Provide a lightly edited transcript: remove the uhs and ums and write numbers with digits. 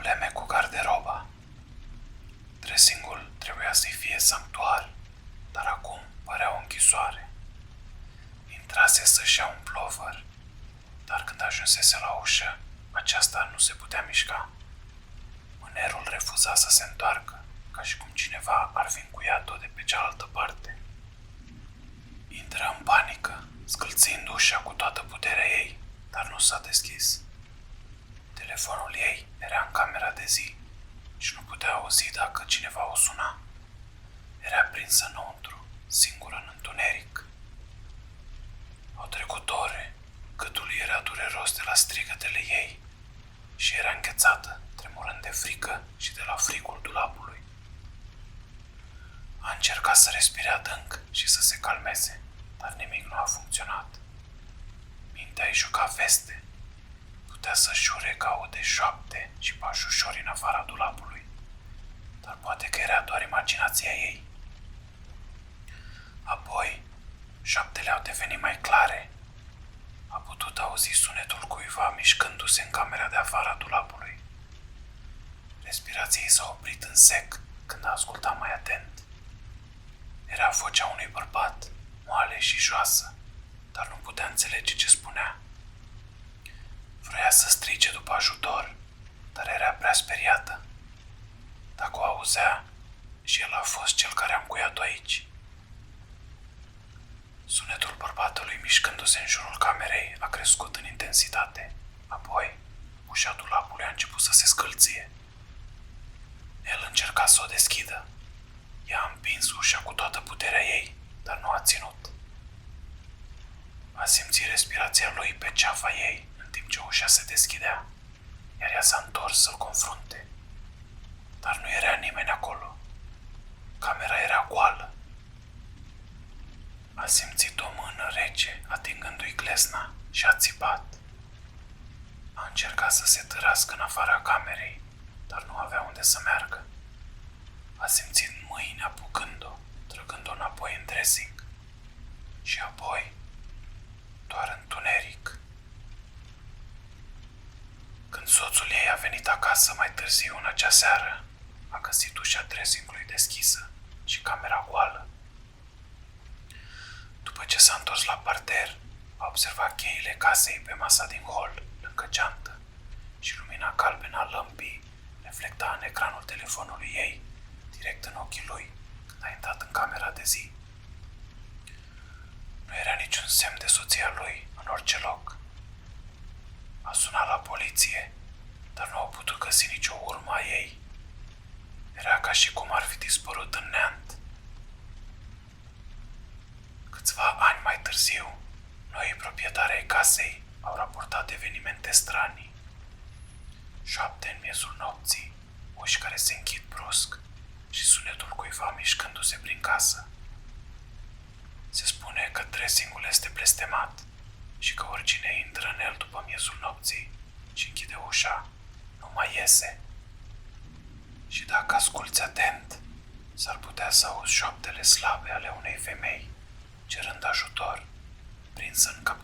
Probleme cu garderoba. Dressingul trebuia să-i fie sanctuar, dar acum părea o închisoare. Intrase să-și ia un plover, dar când ajunsese la ușă, aceasta nu se putea mișca. Mânerul refuza să se întoarcă, ca și cum cineva ar fi încuiat-o de pe cealaltă parte. Intră în panică, scâlțind ușa cu toată puterea ei, dar nu s-a deschis. Telefonul ei era în camera de zi și nu putea auzi dacă cineva o suna. Era prinsă înăuntru, singură în întuneric. Au trecut ore, gâtul ei era dureros de la strigătele ei și era înghețată, tremurând de frică și de la frigul dulapului. A încercat să respire adânc și să se calmeze, dar nimic nu a funcționat. Mintea îi juca veste. Putea să-și jure că aude șoapte și pași ușori în afara dulapului, dar poate că era doar imaginația ei. Apoi, șoaptele au devenit mai clare. A putut auzi sunetul cuiva mișcându-se în camera de afara dulapului. Respirația ei s-a oprit în sec când a ascultat mai atent. Era vocea unui bărbat, moale și joasă, dar nu putea înțelege ce spunea. Vroia să strige după ajutor, dar era prea speriată. Dacă o auzea, și el a fost cel care a încuiat-o aici. Sunetul bărbatului mișcându-se în jurul camerei a crescut în intensitate. Apoi, ușa dulapului a început să se scâlție. El încerca să o deschidă. Ea a împins ușa cu toată puterea ei, dar nu a ținut. A simțit respirația lui pe ceafa ei în timp ce ușa se deschidea, iar ea s-a întors să-l confrunte. Dar nu era nimeni acolo. Camera era goală. A simțit o mână rece atingându-i glezna și a țipat. A încercat să se târască în afara camerei, dar nu avea unde să meargă. A simțit mâini apucând-o, trăgând-o înapoi în dressing. Și apoi, doar întuneric. Când soțul ei a venit acasă mai târziu în acea seară, a găsit ușa dressingului deschisă și camera goală. După ce s-a întors la parter, a observat cheile casei pe masa din hol, lângă geantă, și lumina galbenă a lămpii reflecta în ecranul telefonului ei, direct în ochii lui, când a intrat în camera de zi. Nu era niciun semn de soția lui în orice loc. A sunat la poliție, dar nu au putut găsi nicio urmă a ei. Era ca și cum ar fi dispărut în neant. Câțiva ani mai târziu, noii proprietari ai casei au raportat evenimente stranii. Șoapte în miezul nopții, uși care se închid brusc și sunetul cuiva mișcându-se prin casă. Se spune că dressingul este blestemat și că oricine intră în el după miezul nopții și închide ușa, nu mai iese. Și dacă asculți atent, s-ar putea să auzi șoaptele slabe ale unei femei, cerând ajutor, prinsă în captivitatea